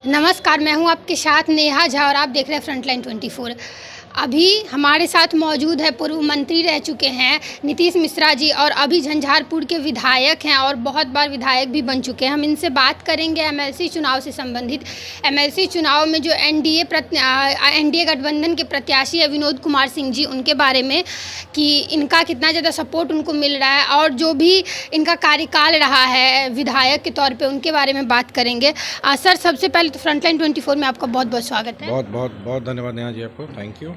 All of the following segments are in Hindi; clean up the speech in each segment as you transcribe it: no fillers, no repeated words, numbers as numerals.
नमस्कार, मैं हूं आपके साथ नेहा झा और आप देख रहे हैं फ्रंटलाइन 24। अभी हमारे साथ मौजूद है पूर्व मंत्री रह चुके हैं नीतीश मिश्रा जी और अभी झंझारपुर के विधायक हैं और बहुत बार विधायक भी बन चुके हैं। हम इनसे बात करेंगे एमएलसी चुनाव से संबंधित। एमएलसी चुनाव में जो एनडीए गठबंधन के प्रत्याशी है विनोद कुमार सिंह जी, उनके बारे में कि इनका कितना ज़्यादा सपोर्ट उनको मिल रहा है और जो भी इनका कार्यकाल रहा है विधायक के तौर पे उनके बारे में बात करेंगे। सर, सबसे पहले तो फ्रंटलाइन 24 में आपका बहुत बहुत स्वागत है। बहुत धन्यवाद नेहा जी, आपको थैंक यू।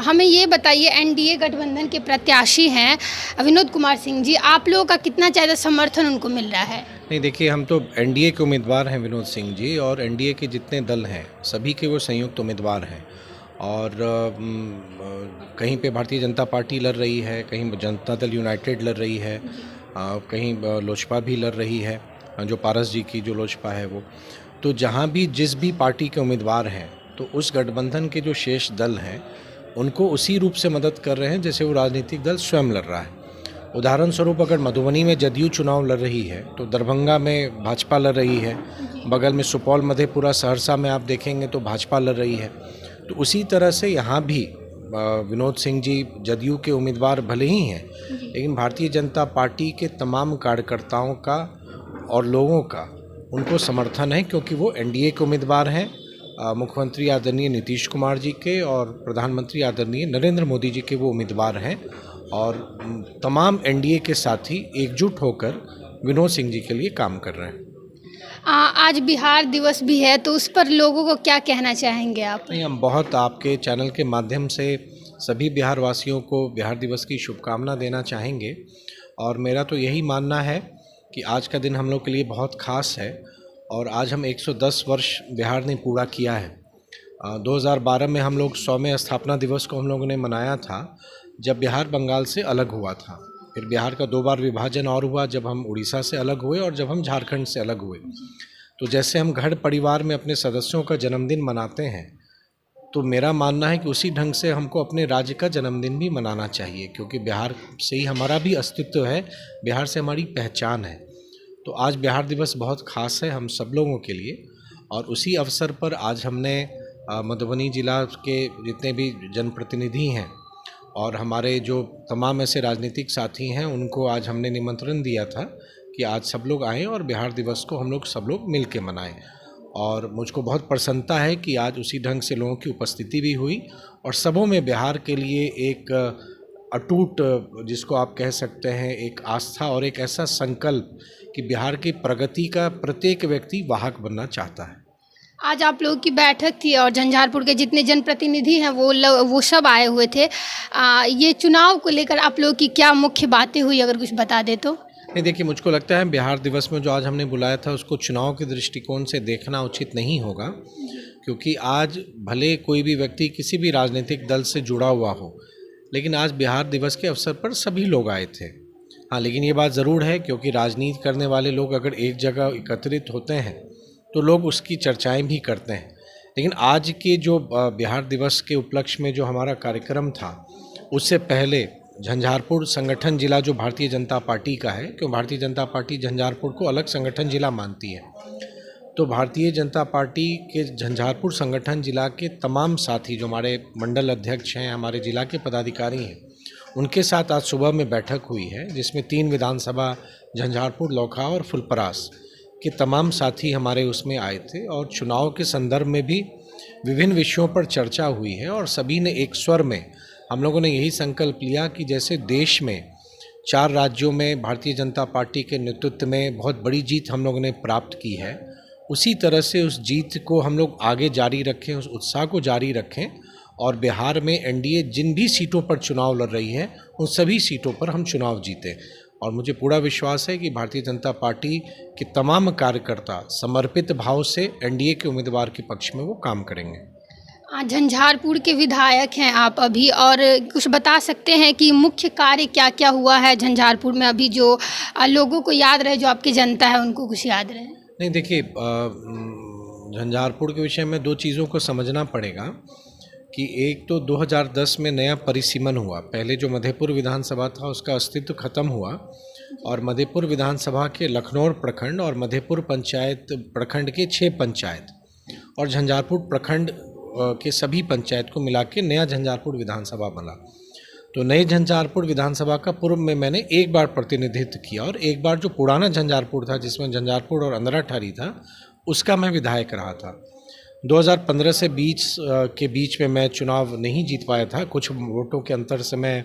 हमें ये बताइए, एनडीए गठबंधन के प्रत्याशी हैं विनोद कुमार सिंह जी, आप लोगों का कितना ज़्यादा समर्थन उनको मिल रहा है? नहीं, देखिए, हम तो एनडीए के उम्मीदवार हैं विनोद सिंह जी, और एनडीए के जितने दल हैं सभी के वो संयुक्त उम्मीदवार हैं। और कहीं पे भारतीय जनता पार्टी लड़ रही है, कहीं जनता दल यूनाइटेड लड़ रही है, कहीं लोजपा भी लड़ रही है, जो पारस जी की जो लोजपा है वो। तो जहाँ भी जिस भी पार्टी के उम्मीदवार हैं तो उस गठबंधन के जो शेष दल हैं उनको उसी रूप से मदद कर रहे हैं जैसे वो राजनीतिक दल स्वयं लड़ रहा है। उदाहरण स्वरूप, अगर मधुबनी में जदयू चुनाव लड़ रही है तो दरभंगा में भाजपा लड़ रही है, बगल में सुपौल, मधेपुरा, सहरसा में आप देखेंगे तो भाजपा लड़ रही है। तो उसी तरह से यहाँ भी विनोद सिंह जी जदयू के उम्मीदवार भले ही हैं, लेकिन भारतीय जनता पार्टी के तमाम कार्यकर्ताओं का और लोगों का उनको समर्थन है, क्योंकि वो एनडीए के उम्मीदवार हैं। मुख्यमंत्री आदरणीय नीतीश कुमार जी के और प्रधानमंत्री आदरणीय नरेंद्र मोदी जी के वो उम्मीदवार हैं, और तमाम एनडीए के साथी एकजुट होकर विनोद सिंह जी के लिए काम कर रहे हैं। आज बिहार दिवस भी है, तो उस पर लोगों को क्या कहना चाहेंगे आप? नहीं, हम बहुत आपके चैनल के माध्यम से सभी बिहार वासियों को बिहार दिवस की शुभकामना देना चाहेंगे। और मेरा तो यही मानना है कि आज का दिन हम लोग के लिए बहुत ख़ास है, और आज हम 110 वर्ष बिहार ने पूरा किया है। 2012 में हम लोग 100वें स्थापना दिवस को हम लोगों ने मनाया था, जब बिहार बंगाल से अलग हुआ था। फिर बिहार का 2 बार विभाजन और हुआ, जब हम उड़ीसा से अलग हुए और जब हम झारखंड से अलग हुए। तो जैसे हम घर परिवार में अपने सदस्यों का जन्मदिन मनाते हैं, तो मेरा मानना है कि उसी ढंग से हमको अपने राज्य का जन्मदिन भी मनाना चाहिए, क्योंकि बिहार से ही हमारा भी अस्तित्व है, बिहार से हमारी पहचान है। तो आज बिहार दिवस बहुत ख़ास है हम सब लोगों के लिए, और उसी अवसर पर आज हमने मधुबनी जिला के जितने भी जनप्रतिनिधि हैं और हमारे जो तमाम ऐसे राजनीतिक साथी हैं, उनको आज हमने निमंत्रण दिया था कि आज सब लोग आएँ और बिहार दिवस को हम लोग सब लोग मिल के मनाएँ। और मुझको बहुत प्रसन्नता है कि आज उसी ढंग से लोगों की उपस्थिति भी हुई, और सबों में बिहार के लिए एक अटूट, जिसको आप कह सकते हैं, एक आस्था और एक ऐसा संकल्प कि बिहार की प्रगति का प्रत्येक व्यक्ति वाहक बनना चाहता है। आज आप लोगों की बैठक थी और झंझारपुर के जितने जनप्रतिनिधि हैं वो सब आए हुए थे। ये चुनाव को लेकर आप लोगों की क्या मुख्य बातें हुई, अगर कुछ बता दे तो? नहीं, देखिए, मुझको लगता है बिहार दिवस में जो आज हमने बुलाया था उसको चुनाव के दृष्टिकोण से देखना उचित नहीं होगा, क्योंकि आज भले कोई भी व्यक्ति किसी भी राजनीतिक दल से जुड़ा हुआ हो, लेकिन आज बिहार दिवस के अवसर पर सभी लोग आए थे। हाँ, लेकिन ये बात ज़रूर है, क्योंकि राजनीति करने वाले लोग अगर एक जगह एकत्रित होते हैं तो लोग उसकी चर्चाएं भी करते हैं। लेकिन आज के जो बिहार दिवस के उपलक्ष्य में जो हमारा कार्यक्रम था, उससे पहले झंझारपुर संगठन जिला जो भारतीय जनता पार्टी का है, क्यों भारतीय जनता पार्टी झंझारपुर को अलग संगठन जिला मानती है, तो भारतीय जनता पार्टी के झंझारपुर संगठन जिला के तमाम साथी जो हमारे मंडल अध्यक्ष हैं, हमारे जिला के पदाधिकारी हैं, उनके साथ आज सुबह में बैठक हुई है, जिसमें 3 विधानसभा झंझारपुर, लौखा और फुलपरास के तमाम साथी हमारे उसमें आए थे, और चुनाव के संदर्भ में भी विभिन्न विषयों पर चर्चा हुई है। और सभी ने एक स्वर में हम लोगों ने यही संकल्प लिया कि जैसे देश में 4 राज्यों में भारतीय जनता पार्टी के नेतृत्व में बहुत बड़ी जीत हम लोगों ने प्राप्त की है, उसी तरह से उस जीत को हम लोग आगे जारी रखें, उस उत्साह को जारी रखें, और बिहार में एनडीए जिन भी सीटों पर चुनाव लड़ रही है उन सभी सीटों पर हम चुनाव जीतें। और मुझे पूरा विश्वास है कि भारतीय जनता पार्टी के तमाम कार्यकर्ता समर्पित भाव से एनडीए के उम्मीदवार के पक्ष में वो काम करेंगे। झंझारपुर के विधायक हैं आप अभी, और कुछ बता सकते हैं कि मुख्य कार्य क्या क्या हुआ है झंझारपुर में अभी, जो लोगों को याद रहे, जो आपकी जनता है उनको कुछ याद रहे? नहीं, देखिए, झंझारपुर के विषय में 2 चीज़ों को समझना पड़ेगा कि एक तो 2010 में नया परिसीमन हुआ। पहले जो मधेपुर विधानसभा था उसका अस्तित्व खत्म हुआ, और मधेपुर विधानसभा के लखनौर प्रखंड और मधेपुर पंचायत प्रखंड के 6 पंचायत और झंझारपुर प्रखंड के सभी पंचायत को मिला के नया झंझारपुर विधानसभा बना। तो नए झंझारपुर विधानसभा का पूर्व में मैंने एक बार प्रतिनिधित्व किया और एक बार जो पुराना झंझारपुर था जिसमें झंझारपुर और अंधराठारी था उसका मैं विधायक रहा था। 2015 से के बीच में मैं चुनाव नहीं जीत पाया था, कुछ वोटों के अंतर से मैं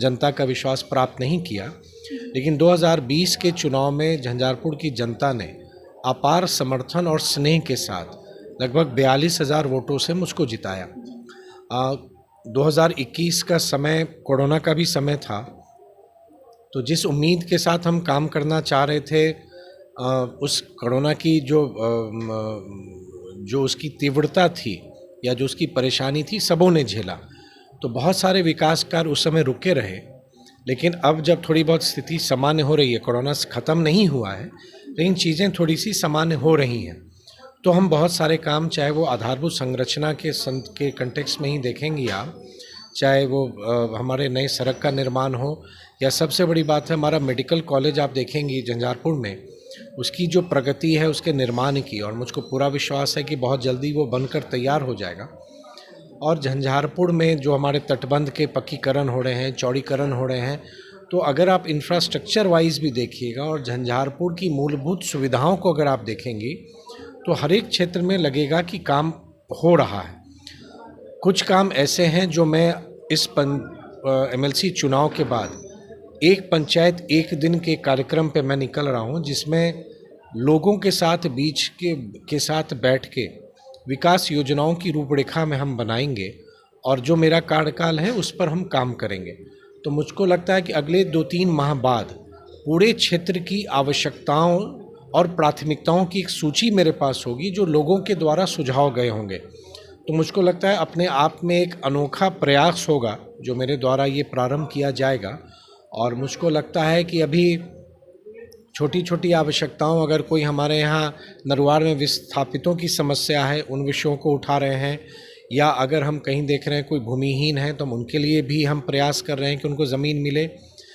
जनता का विश्वास प्राप्त नहीं किया, लेकिन 2020 के चुनाव में झंझारपुर की जनता ने अपार समर्थन और स्नेह के साथ लगभग 42,000 वोटों से मुझको जिताया। 2021 का समय कोरोना का भी समय था, तो जिस उम्मीद के साथ हम काम करना चाह रहे थे उस कोरोना की जो उसकी तीव्रता थी या जो उसकी परेशानी थी सबों ने झेला। तो बहुत सारे विकास कार्य उस समय रुके रहे, लेकिन अब जब थोड़ी बहुत स्थिति सामान्य हो रही है, कोरोना ख़त्म नहीं हुआ है लेकिन चीज़ें थोड़ी सी सामान्य हो रही हैं, तो हम बहुत सारे काम, चाहे वो आधारभूत संरचना के कंटेक्स्ट में ही देखेंगी आप, चाहे वो हमारे नए सड़क का निर्माण हो या सबसे बड़ी बात है हमारा मेडिकल कॉलेज आप देखेंगी झंझारपुर में, उसकी जो प्रगति है उसके निर्माण की, और मुझको पूरा विश्वास है कि बहुत जल्दी वो बनकर तैयार हो जाएगा। और झंझारपुर में जो हमारे तटबंध के पक्कीकरण हो रहे हैं, चौड़ीकरण हो रहे हैं, तो अगर आप इंफ्रास्ट्रक्चर वाइज भी देखिएगा और झंझारपुर की मूलभूत सुविधाओं को अगर आप देखेंगी तो हर एक क्षेत्र में लगेगा कि काम हो रहा है। कुछ काम ऐसे हैं जो मैं इस MLC चुनाव के बाद एक पंचायत एक दिन के कार्यक्रम पे मैं निकल रहा हूँ, जिसमें लोगों के साथ के साथ बैठ के विकास योजनाओं की रूपरेखा में हम बनाएंगे और जो मेरा कार्यकाल है उस पर हम काम करेंगे। तो मुझको लगता है कि अगले 2-3 माह बाद पूरे क्षेत्र की आवश्यकताओं और प्राथमिकताओं की एक सूची मेरे पास होगी जो लोगों के द्वारा सुझाव गए होंगे। तो मुझको लगता है अपने आप में एक अनोखा प्रयास होगा जो मेरे द्वारा ये प्रारंभ किया जाएगा। और मुझको लगता है कि अभी छोटी छोटी आवश्यकताओं, अगर कोई हमारे यहाँ नरवार में विस्थापितों की समस्या है उन विषयों को उठा रहे हैं, या अगर हम कहीं देख रहे हैं कोई भूमिहीन है तो हम उनके लिए भी हम प्रयास कर रहे हैं कि उनको ज़मीन मिले।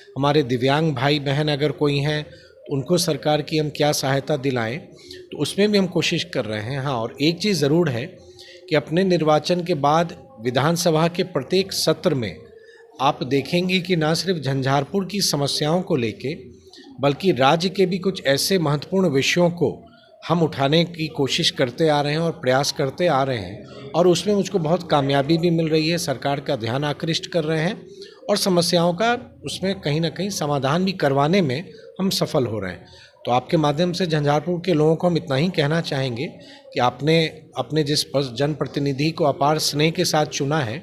हमारे दिव्यांग भाई बहन अगर कोई हैं उनको सरकार की हम क्या सहायता दिलाएं, तो उसमें भी हम कोशिश कर रहे हैं। हाँ, और एक चीज़ ज़रूर है कि अपने निर्वाचन के बाद विधानसभा के प्रत्येक सत्र में आप देखेंगे कि न सिर्फ झंझारपुर की समस्याओं को लेके बल्कि राज्य के भी कुछ ऐसे महत्वपूर्ण विषयों को हम उठाने की कोशिश करते आ रहे हैं और प्रयास करते आ रहे हैं, और उसमें मुझको बहुत कामयाबी भी मिल रही है। सरकार का ध्यान आकृष्ट कर रहे हैं और समस्याओं का उसमें कहीं ना कहीं समाधान भी करवाने में हम सफल हो रहे हैं। तो आपके माध्यम से झंझारपुर के लोगों को हम इतना ही कहना चाहेंगे कि आपने अपने जिस जनप्रतिनिधि को अपार स्नेह के साथ चुना है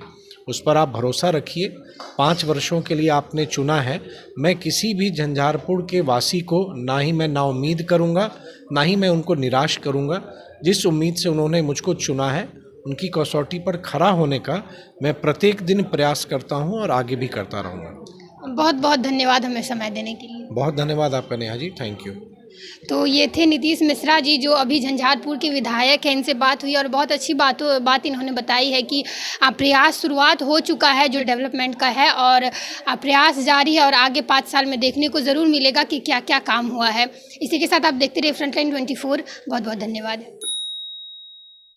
उस पर आप भरोसा रखिए। 5 वर्षों के लिए आपने चुना है। मैं किसी भी झंझारपुर के वासी को ना ही मैं नाउम्मीद करूंगा, ना ही मैं उनको निराश करूंगा। जिस उम्मीद से उन्होंने मुझको चुना है उनकी कसौटी पर खरा होने का मैं प्रत्येक दिन प्रयास करता हूं और आगे भी करता रहूंगा। बहुत बहुत धन्यवाद हमें समय देने के लिए। बहुत धन्यवाद आपका नेहा जी, थैंक यू। तो ये थे नीतीश मिश्रा जी जो अभी झंझारपुर के विधायक हैं। इनसे बात हुई और बहुत अच्छी बात इन्होंने बताई है कि प्रयास शुरुआत हो चुका है जो डेवलपमेंट का है, और प्रयास जारी है और आगे 5 साल में देखने को ज़रूर मिलेगा कि क्या क्या काम हुआ है। इसी के साथ आप देखते रहिए फ्रंटलाइन 24। बहुत बहुत धन्यवाद।